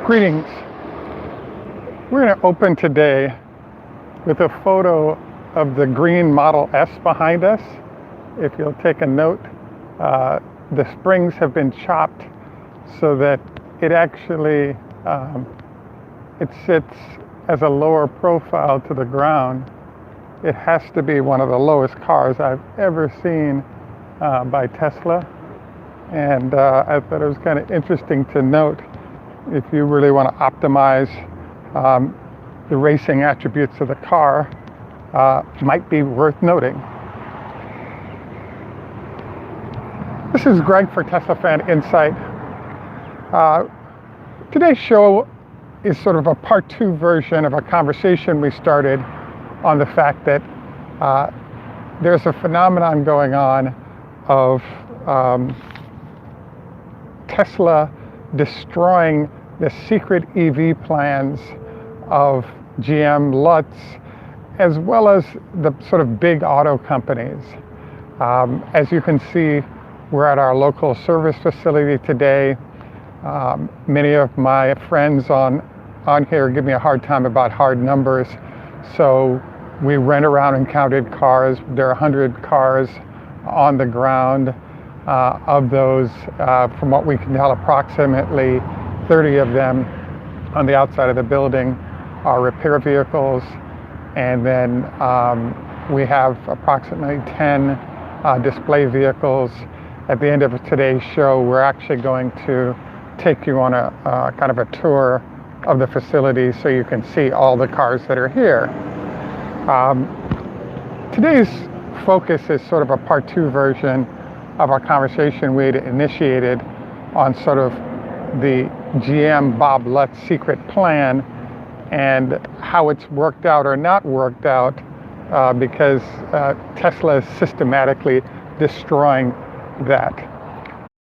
Greetings. We're going to open today with a photo of the green Model S behind us. If you'll take a note, the springs have been chopped so that it actually it sits as a lower profile to the ground. It has to be one of the lowest cars I've ever seen by Tesla. And I thought it was kind of interesting to note, if you really want to optimize the racing attributes of the car, might be worth noting. This is Greg for Teslafaninsight. Today's show is sort of a part 2 version of a conversation we started on the fact that there's a phenomenon going on of Tesla destroying the secret EV plans of GM, Lutz, as well as the sort of big auto companies. As you can see, we're at our local service facility today. Many of my friends on here give me a hard time about hard numbers. So we went around and counted cars. There are 100 cars on the ground. Of those, from what we can tell, approximately 30 of them on the outside of the building are repair vehicles. And then we have approximately 10 display vehicles. At the end of today's show, we're actually going to take you on a kind of a tour of the facility so you can see all the cars that are here. Today's focus is sort of a part 2 version of our conversation we'd initiated on sort of the GM Bob Lutz secret plan and how it's worked out or not worked out because Tesla is systematically destroying that.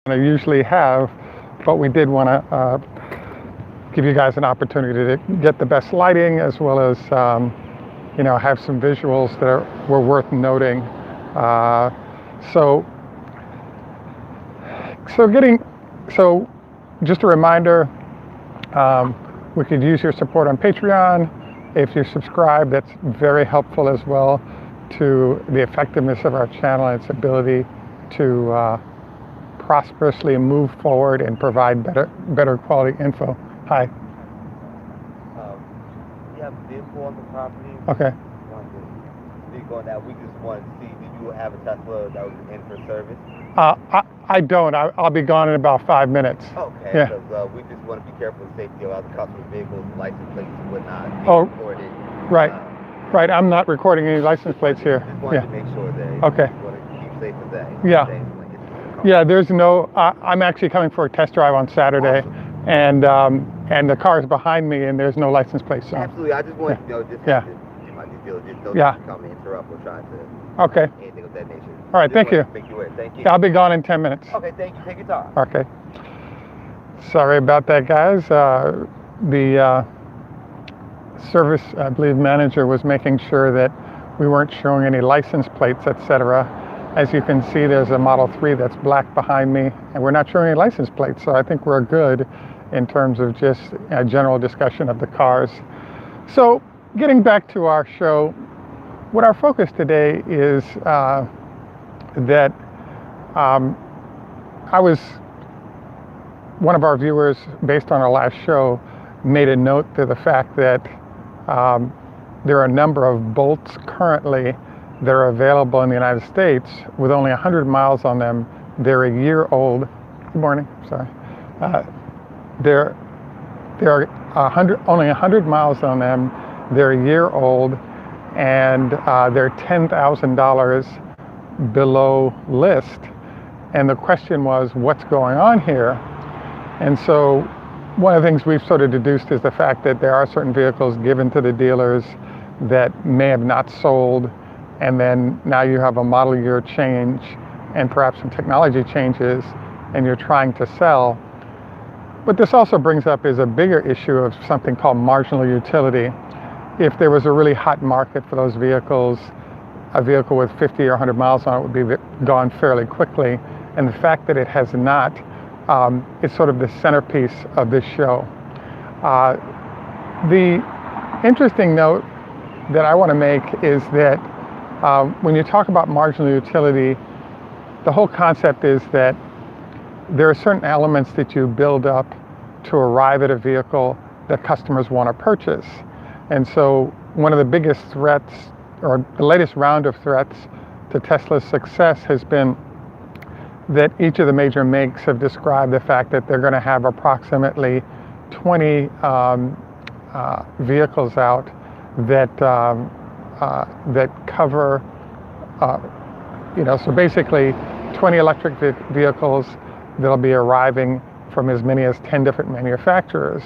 I usually have, but we did want to give you guys an opportunity to get the best lighting as well as have some visuals that were worth noting. So just a reminder, we could use your support on Patreon. If you subscribe, that's very helpful as well to the effectiveness of our channel and its ability to prosperously move forward and provide better quality info. Hi. You have a vehicle on the property. Okay. Speak on that. We just wanted to see, did you have a Tesla that was in for service? I don't. I'll be gone in about 5 minutes. Okay. Yeah. Because we just want to be careful of the safety of other customers' vehicles, license plates and whatnot. Recorded. Right. Right. I'm not recording any license plates here. Just wanted to make sure that okay. You want to keep safe as that. Yeah. Yeah. There's no. I'm actually coming for a test drive on Saturday, awesome. And the car is behind me, and there's no license plate. So. Absolutely. I just wanted to know just yeah. to my due diligence. Don't come and interrupt or try to. Okay. Anything of that nature. All right. Thank you. Make you aware. Thank you. I'll be gone in 10 minutes. Okay. Thank you. Take your time. Okay. Sorry about that, guys. The service, I believe, manager was making sure that we weren't showing any license plates, etc. As you can see, there's a Model 3 that's black behind me, and we're not showing any license plates, so I think we're good in terms of just a general discussion of the cars. So, getting back to our show, what our focus today is that one of our viewers, based on our last show, made a note to the fact that there are a number of Bolts currently that are available in the United States with only 100 miles on them. They're a year old. Good morning. Sorry. There are only 100 miles on them. They're a year old, and they're $10,000 below list. And the question was, what's going on here? And so one of the things we've sort of deduced is the fact that there are certain vehicles given to the dealers that may have not sold, and then now you have a model year change and perhaps some technology changes, and you're trying to sell. What this also brings up is a bigger issue of something called marginal utility. If there was a really hot market for those vehicles, a vehicle with 50 or 100 miles on it would be gone fairly quickly. And the fact that it has not is sort of the centerpiece of this show. The interesting note that I want to make is that when you talk about marginal utility, the whole concept is that there are certain elements that you build up to arrive at a vehicle that customers want to purchase. And so one of the biggest threats, or the latest round of threats to Tesla's success, has been that each of the major makes have described the fact that they're going to have approximately 20 vehicles out that cover, so basically 20 electric vehicles that'll be arriving from as many as 10 different manufacturers.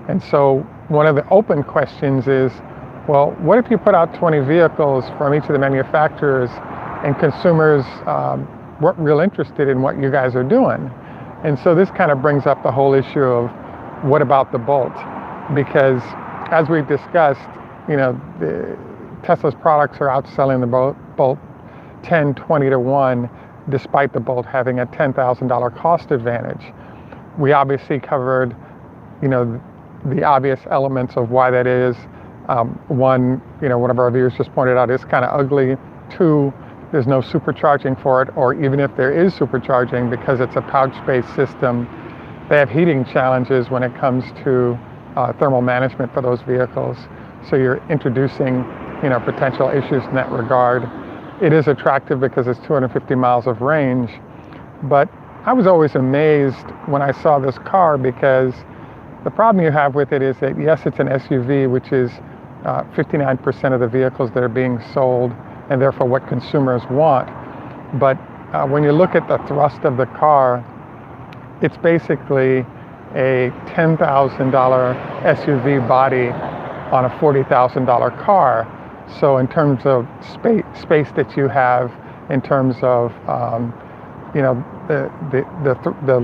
And so one of the open questions is, well, what if you put out 20 vehicles from each of the manufacturers and consumers weren't real interested in what you guys are doing? And so this kind of brings up the whole issue of what about the Bolt? Because as we've discussed, Tesla's products are outselling the Bolt 10, 20 to 1, despite the Bolt having a $10,000 cost advantage. We obviously covered, the obvious elements of why that is. One, one of our viewers just pointed out, it's kind of ugly. Two, there's no supercharging for it, or even if there is supercharging, because it's a pouch-based system, they have heating challenges when it comes to thermal management for those vehicles. So you're introducing, potential issues in that regard. It is attractive because it's 250 miles of range, but I was always amazed when I saw this car, because the problem you have with it is that, yes, it's an SUV, which is 59% of the vehicles that are being sold, and therefore what consumers want. But when you look at the thrust of the car, it's basically a $10,000 SUV body on a $40,000 car. So in terms of space that you have, in terms of the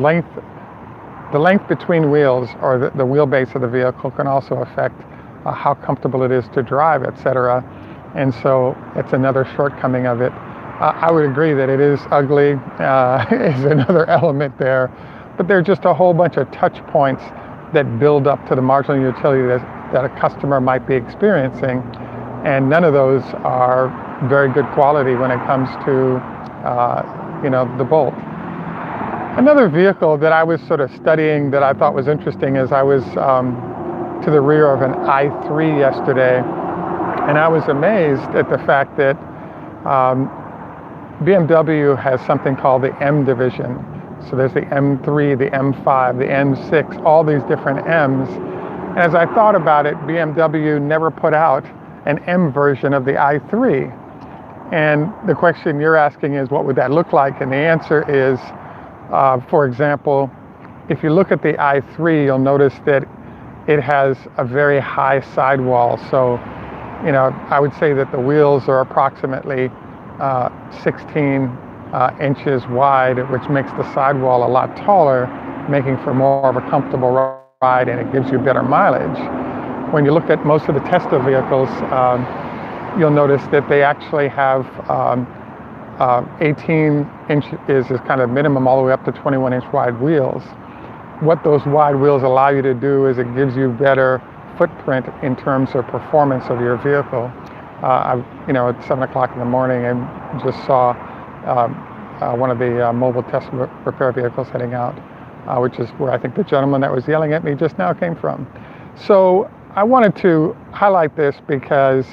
length between wheels, or the wheelbase of the vehicle, can also affect how comfortable it is to drive, etc. And so it's another shortcoming of it. I would agree that it is ugly, is another element there, but there are just a whole bunch of touch points that build up to the marginal utility that a customer might be experiencing, and none of those are very good quality when it comes to the Bolt. Another vehicle that I was sort of studying that I thought was interesting is I was to the rear of an i3 yesterday, and I was amazed at the fact that BMW has something called the M division. So there's the M3, the M5, the M6, all these different M's. And as I thought about it, BMW never put out an M version of the i3. And the question you're asking is, what would that look like? And the answer is, for example, if you look at the i3, you'll notice that it has a very high sidewall. So, I would say that the wheels are approximately 16 inches wide, which makes the sidewall a lot taller, making for more of a comfortable ride, and it gives you better mileage. When you look at most of the Tesla vehicles, you'll notice that they actually have 18 inches is kind of minimum, all the way up to 21-inch wide wheels. What those wide wheels allow you to do is it gives you better footprint in terms of performance of your vehicle. At 7 o'clock in the morning, I just saw one of the mobile Tesla repair vehicles heading out, which is where I think the gentleman that was yelling at me just now came from. So I wanted to highlight this because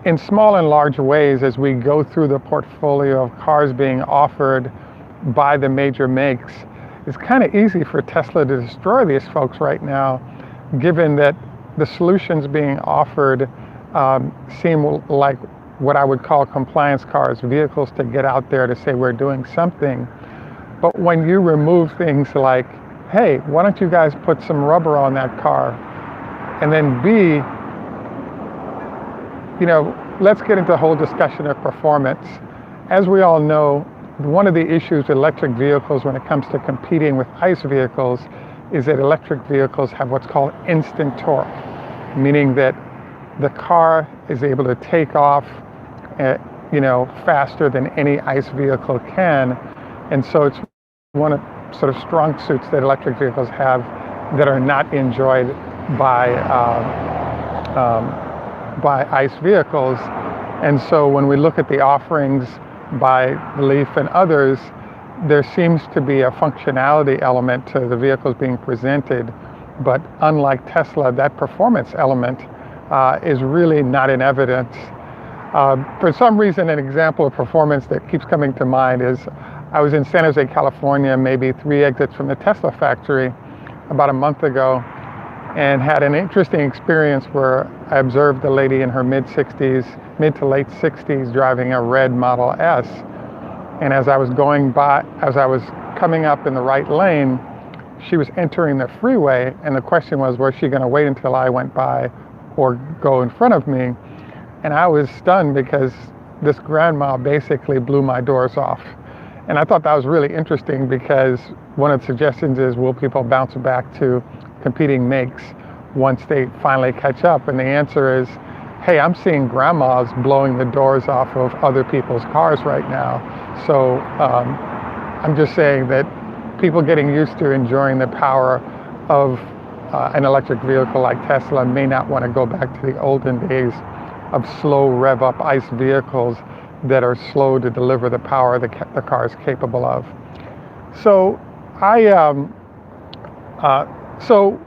in small and large ways, as we go through the portfolio of cars being offered by the major makes, it's kind of easy for Tesla to destroy these folks right now, given that the solutions being offered seem like what I would call compliance cars, vehicles to get out there to say we're doing something. But when you remove things like, hey, why don't you guys put some rubber on that car? And then B, let's get into the whole discussion of performance. As we all know, one of the issues with electric vehicles when it comes to competing with ICE vehicles is that electric vehicles have what's called instant torque, meaning that the car is able to take off faster than any ICE vehicle can. And so it's one of sort of strong suits that electric vehicles have that are not enjoyed by ICE vehicles. And so when we look at the offerings by Leaf and others, there seems to be a functionality element to the vehicles being presented, but unlike Tesla, that performance element is really not in evidence. For some reason, an example of performance that keeps coming to mind is I was in San Jose, California, maybe 3 exits from the Tesla factory about a month ago, and had an interesting experience where I observed a lady in her mid to late 60s driving a red Model S. And as I was coming up in the right lane, she was entering the freeway, and the question was she going to wait until I went by or go in front of me? And I was stunned because this grandma basically blew my doors off. And I thought that was really interesting because one of the suggestions is, will people bounce back to competing makes once they finally catch up? And the answer is, hey, I'm seeing grandmas blowing the doors off of other people's cars right now. So I'm just saying that people getting used to enjoying the power of an electric vehicle like Tesla may not want to go back to the olden days of slow rev up ICE vehicles that are slow to deliver the power the car is capable of. So so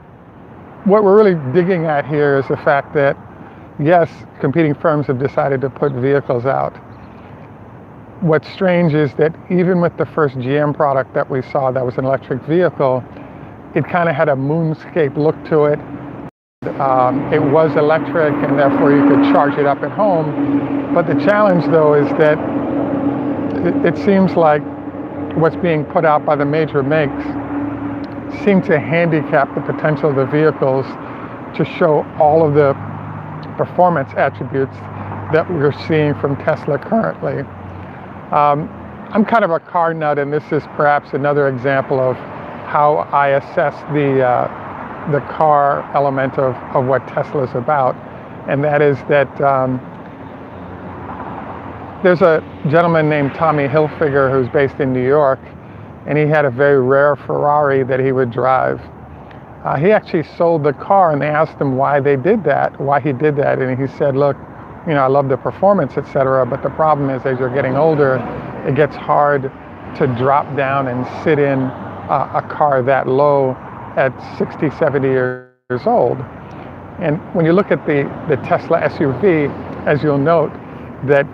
what we're really digging at here is the fact that, yes, competing firms have decided to put vehicles out. What's strange is that even with the first GM product that we saw that was an electric vehicle, it kind of had a moonscape look to it. It was electric, and therefore you could charge it up at home. But the challenge, though, is that it seems like what's being put out by the major makes seem to handicap the potential of the vehicles to show all of the performance attributes that we're seeing from Tesla currently. I'm kind of a car nut, and this is perhaps another example of how I assess the car element of what Tesla is about. And that is that there's a gentleman named Tommy Hilfiger who's based in New York, and he had a very rare Ferrari that he would drive. He actually sold the car, and they asked him why he did that, and he said, look, I love the performance, etc., but the problem is as you're getting older, it gets hard to drop down and sit in a car that low at 60, 70 years old. And when you look at the Tesla SUV, as you'll note, that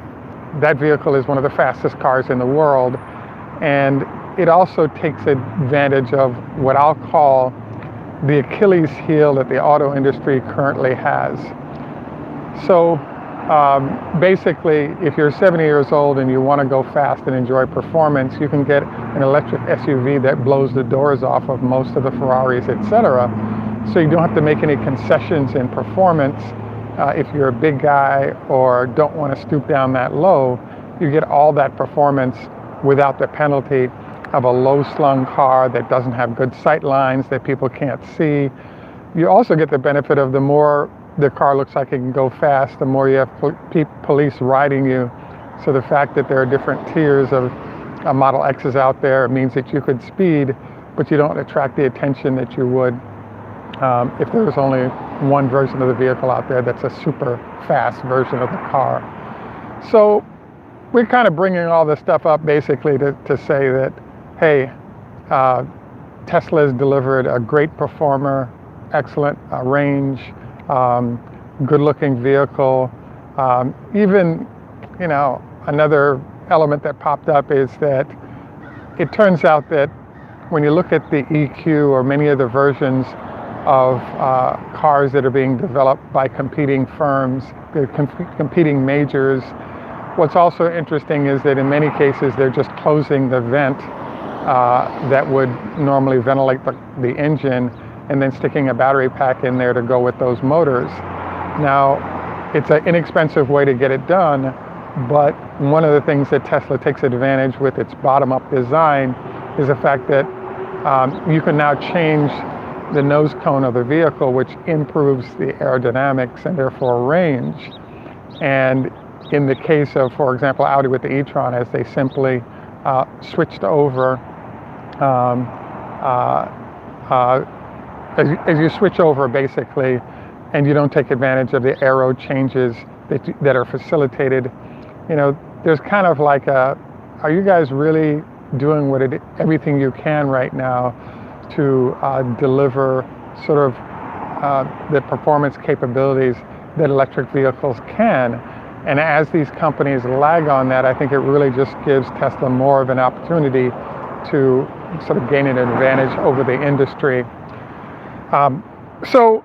vehicle is one of the fastest cars in the world, and it also takes advantage of what I'll call the Achilles heel that the auto industry currently has. So basically, if you're 70 years old and you want to go fast and enjoy performance, you can get an electric SUV that blows the doors off of most of the Ferraris, etc. So you don't have to make any concessions in performance. If you're a big guy or don't want to stoop down that low, you get all that performance without the penalty of a low-slung car that doesn't have good sight lines, that people can't see. You also get the benefit of the more the car looks like it can go fast, the more you have police riding you. So the fact that there are different tiers of Model X's out there means that you could speed, but you don't attract the attention that you would if there was only one version of the vehicle out there that's a super fast version of the car. So we're kind of bringing all this stuff up basically to say that, hey, Tesla has delivered a great performer, excellent range, good-looking vehicle. Even, another element that popped up is that it turns out that when you look at the EQ or many of the versions of cars that are being developed by competing firms, competing majors, what's also interesting is that in many cases they're just closing the vent that would normally ventilate the engine and then sticking a battery pack in there to go with those motors. Now, it's an inexpensive way to get it done, but one of the things that Tesla takes advantage with its bottom-up design is the fact that you can now change the nose cone of the vehicle, which improves the aerodynamics and therefore range. And in the case of, for example, Audi with the e-tron, as they simply switched over as you switch over basically, and you don't take advantage of the aero changes that are facilitated, there's kind of like are you guys really doing everything you can right now to deliver sort of the performance capabilities that electric vehicles can? And as these companies lag on that, I think it really just gives Tesla more of an opportunity to sort of gain an advantage over the industry. So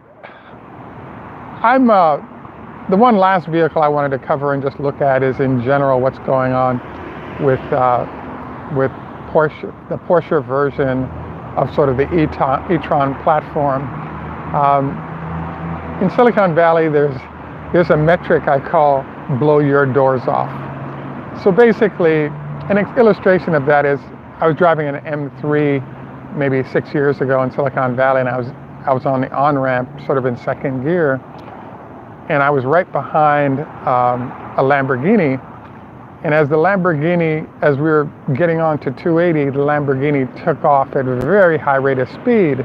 I'm the one last vehicle I wanted to cover and just look at is in general what's going on with Porsche, the Porsche version of sort of the e-tron platform. In Silicon Valley, there's a metric I call blow your doors off. So basically, an illustration of that is I was driving an M3 maybe 6 years ago in Silicon Valley, and I was on the on-ramp sort of in second gear, and I was right behind a Lamborghini. And as we were getting on to 280, the Lamborghini took off at a very high rate of speed.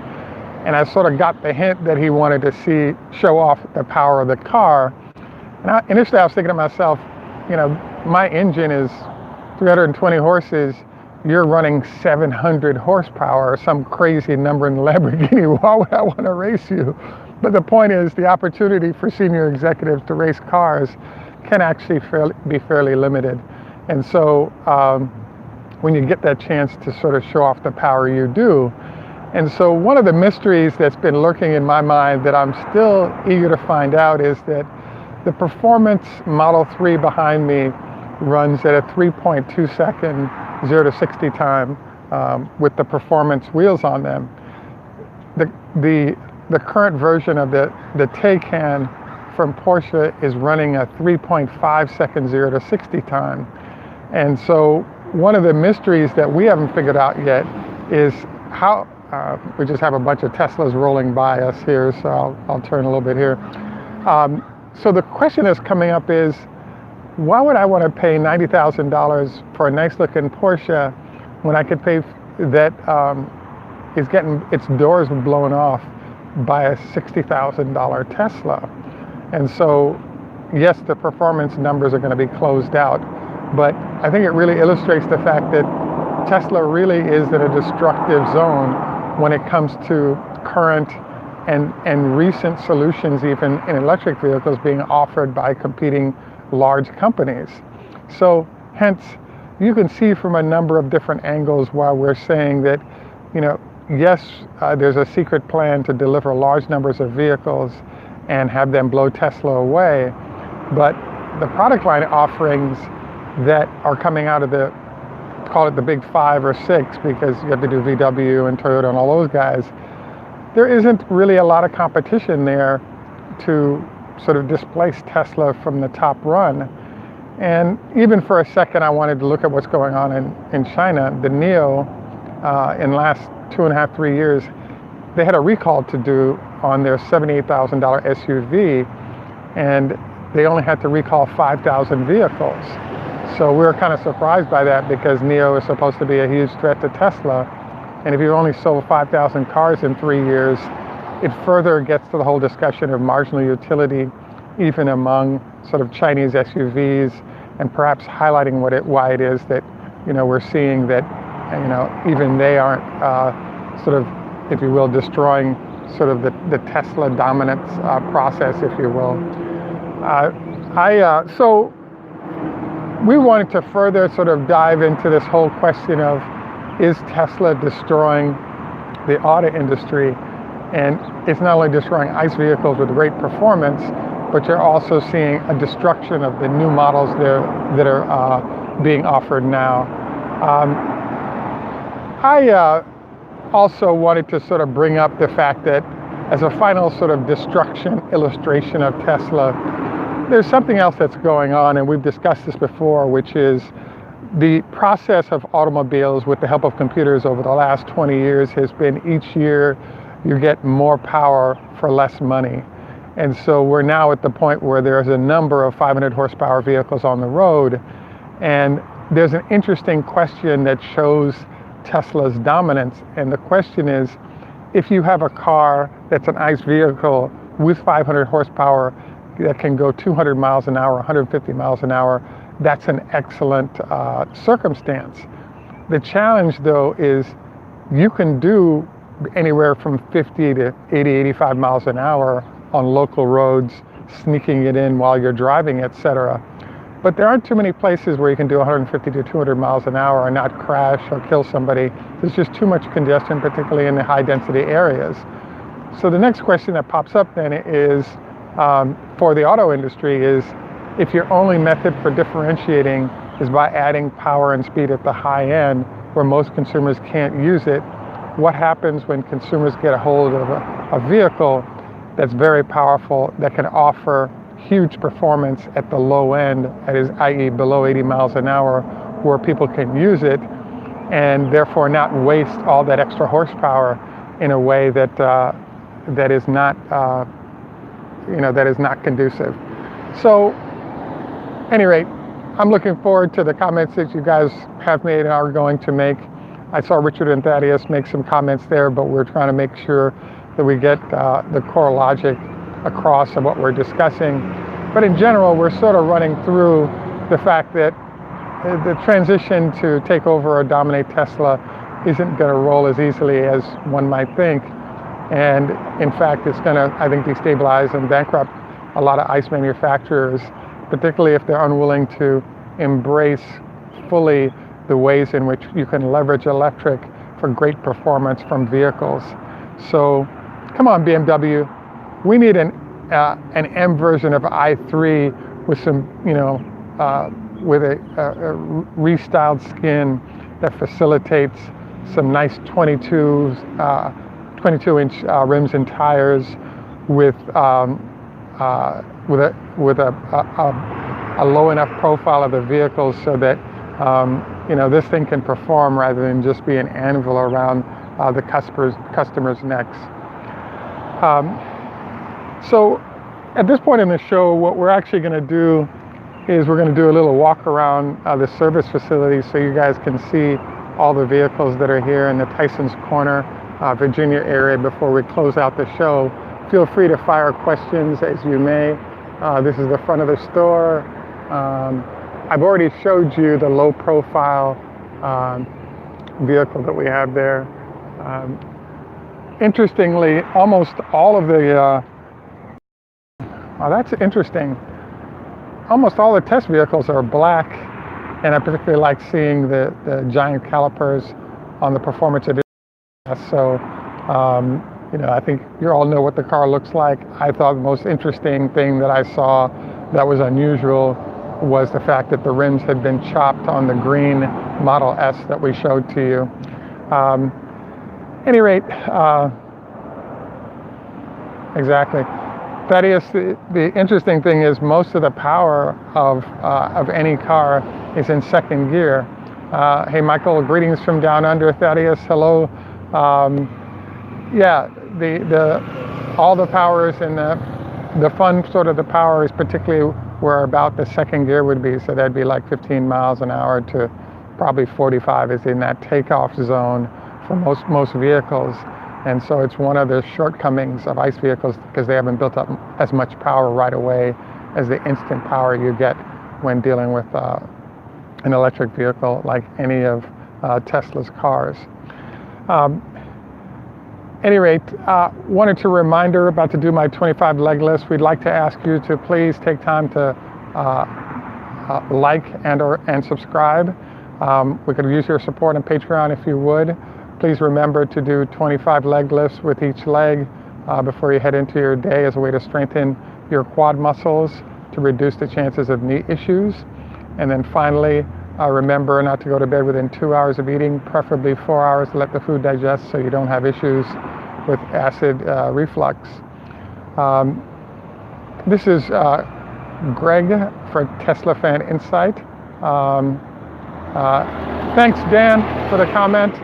And I sort of got the hint that he wanted to show off the power of the car. And initially I was thinking to myself, my engine is 320 horses. You're running 700 horsepower or some crazy number in the Lamborghini. Why would I want to race you? But the point is, the opportunity for senior executives to race cars can actually be fairly limited. And so when you get that chance to sort of show off the power, you do. And so one of the mysteries that's been lurking in my mind that I'm still eager to find out is that the performance Model 3 behind me runs at a 3.2 second 0 to 60 time with the performance wheels on them. The current version of the Taycan from Porsche is running a 3.5 second 0 to 60 time. And so one of the mysteries that we haven't figured out yet is how, we just have a bunch of Teslas rolling by us here, so I'll turn a little bit here. So the question that's coming up is, why would I want to pay $90,000 for a nice looking Porsche when I could pay that is getting its doors blown off by a $60,000 Tesla? And so, yes, the performance numbers are going to be closed out, but I think it really illustrates the fact that Tesla really is in a destructive zone when it comes to current and recent solutions, even in electric vehicles, being offered by competing large companies. So hence, you can see from a number of different angles why we're saying that, yes, there's a secret plan to deliver large numbers of vehicles and have them blow Tesla away, but the product line offerings that are coming out of call it the big 5 or 6, because you have to do VW and Toyota and all those guys, there isn't really a lot of competition there to sort of displace Tesla from the top run. And even for a second, I wanted to look at what's going on in China. The Nio, in the last 2.5, 3 years, they had a recall to do on their $78,000 SUV, and they only had to recall 5,000 vehicles. So we were kind of surprised by that, because Nio is supposed to be a huge threat to Tesla. And if you only sold 5,000 cars in 3 years, it further gets to the whole discussion of marginal utility, even among sort of Chinese SUVs, and perhaps highlighting why it is that, we're seeing that, even they aren't sort of, if you will, destroying sort of the Tesla dominance process, if you will. So we wanted to further sort of dive into this whole question of, is Tesla destroying the auto industry? And it's not only destroying ICE vehicles with great performance, but you're also seeing a destruction of the new models that are being offered now. I also wanted to sort of bring up the fact that as a final sort of destruction illustration of Tesla, there's something else that's going on, and we've discussed this before, which is the process of automobiles with the help of computers over the last 20 years has been each year you get more power for less money. And so we're now at the point where there's a number of 500 horsepower vehicles on the road, and there's an interesting question that shows Tesla's dominance. And the question is if you have a car that's an ICE vehicle with 500 horsepower that can go 200 miles an hour, 150 miles an hour, that's an excellent circumstance. The challenge, though, is you can do anywhere from 50 to 80, 85 miles an hour on local roads, sneaking it in while you're driving, etc. But there aren't too many places where you can do 150 to 200 miles an hour and not crash or kill somebody. There's just too much congestion, particularly in the high density areas. So the next question that pops up then is, for the auto industry, is if your only method for differentiating is by adding power and speed at the high end, where most consumers can't use it, what happens when consumers get a hold of a vehicle that's very powerful, that can offer huge performance at the low end, that is, i.e. below 80 miles an hour, where people can use it and therefore not waste all that extra horsepower in a way that that is not that is not conducive. So, at any rate, I'm looking forward to the comments that you guys have made and are going to make. I saw Richard and Thaddeus make some comments there, but we're trying to make sure that we get the core logic across of what we're discussing. But in general, we're sort of running through the fact that the transition to take over or dominate Tesla isn't going to roll as easily as one might think. And in fact, it's going to, I think, destabilize and bankrupt a lot of ICE manufacturers, particularly if they're unwilling to embrace fully the ways in which you can leverage electric for great performance from vehicles. So come on, BMW, we need an M version of i3 with some, with a restyled skin that facilitates some nice 22-inch rims and tires with a low enough profile of the vehicle so that this thing can perform rather than just be an anvil around the customers' necks. So at this point in the show, what we're actually going to do is we're going to do a little walk around the service facility so you guys can see all the vehicles that are here in the Tysons Corner, Virginia area before we close out the show. Feel free to fire questions as you may. This is the front of the store. I've already showed you the low profile vehicle that we have there. Interestingly, almost all of the, that's interesting. Almost all the test vehicles are black, and I particularly like seeing the giant calipers on the Performance Edition. So, I think you all know what the car looks like. I thought the most interesting thing that I saw that was unusual was the fact that the rims had been chopped on the green Model S that we showed to you. Any rate, exactly. Thaddeus, the interesting thing is most of the power of any car is in second gear. Hey, Michael, greetings from down under. Thaddeus, hello. Yeah, all the power is in the fun sort of the power is particularly where about the second gear would be. So that'd be like 15 miles an hour to probably 45 is in that takeoff zone for most vehicles. And so it's one of the shortcomings of ICE vehicles because they haven't built up as much power right away as the instant power you get when dealing with an electric vehicle like any of Tesla's cars. Any rate, wanted to reminder about to do my 25 leg list. We'd like to ask you to please take time to like and subscribe. We could use your support on Patreon if you would. Please remember to do 25 leg lifts with each leg before you head into your day as a way to strengthen your quad muscles to reduce the chances of knee issues. And then finally, remember not to go to bed within 2 hours of eating, preferably 4 hours to let the food digest so you don't have issues with acid reflux. This is Greg for Teslafaninsight. Thanks, Dan, for the comment.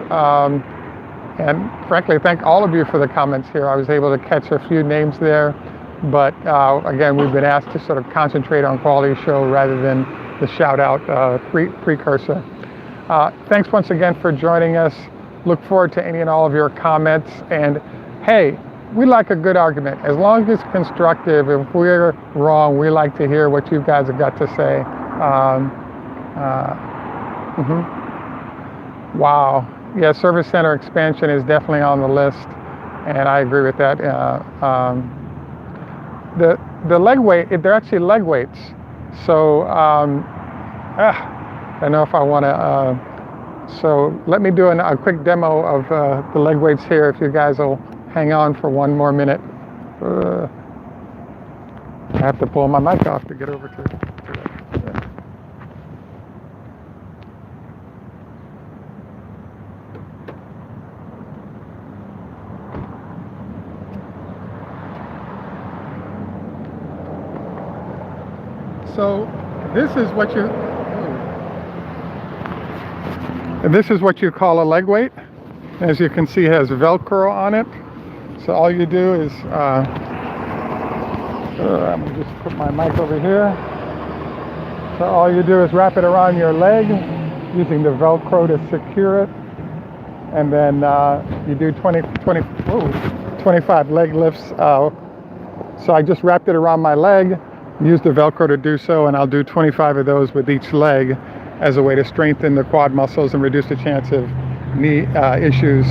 And frankly, thank all of you for the comments here. I was able to catch a few names there. But again, we've been asked to sort of concentrate on quality show rather than the shout-out precursor. Thanks once again for joining us. Look forward to any and all of your comments. And hey, we like a good argument. As long as it's constructive, if we're wrong, we like to hear what you guys have got to say. Wow. Yeah, service center expansion is definitely on the list, and I agree with that. The leg weight, they're actually leg weights. So I don't know if I want to. So let me do a quick demo of the leg weights here. If you guys will hang on for one more minute. I have to pull my mic off to get over to it. So this is what you call a leg weight. As you can see, it has Velcro on it. So all you do is, I'm gonna just put my mic over here. So all you do is wrap it around your leg using the Velcro to secure it. And then you do 25 leg lifts. So I just wrapped it around my leg, used the Velcro to do so, and I'll do 25 of those with each leg as a way to strengthen the quad muscles and reduce the chance of knee issues.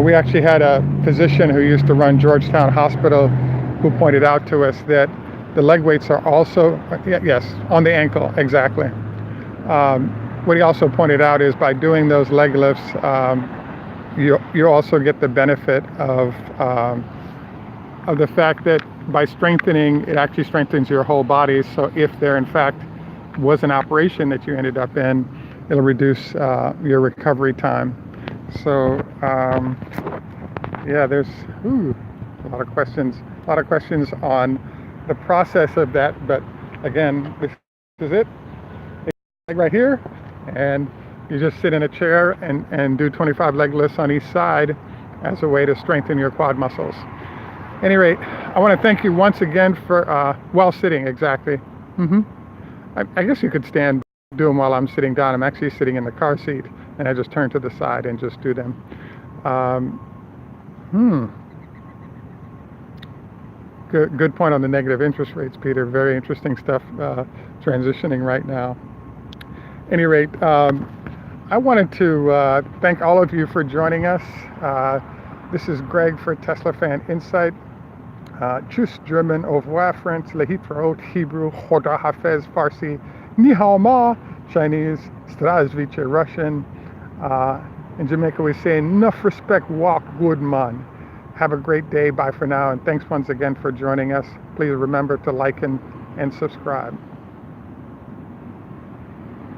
We actually had a physician who used to run Georgetown Hospital who pointed out to us that the leg weights are also, yes, on the ankle, exactly. What he also pointed out is by doing those leg lifts, you also get the benefit of the fact that by strengthening, it actually strengthens your whole body. So if there in fact was an operation that you ended up in, it'll reduce your recovery time. So yeah, there's a lot of questions on the process of that. But again, this is it right here, and you just sit in a chair and do 25 leg lifts on each side as a way to strengthen your quad muscles. At any rate, I want to thank you once again for while sitting, exactly. I guess you could stand, do them while I'm sitting down. I'm actually sitting in the car seat, and I just turn to the side and just do them. Good point on the negative interest rates, Peter. Very interesting stuff transitioning right now. At any rate, I wanted to thank all of you for joining us. This is Greg for Teslafaninsight. Tschüss German, au revoir French, Lehitraot Hebrew, Choda Hafez Farsi, Ni Hao Ma Chinese, Zdravstvuyte Russian. In Jamaica we say enough respect, walk good man. Have a great day. Bye for now, and thanks once again for joining us. Please remember to like and subscribe.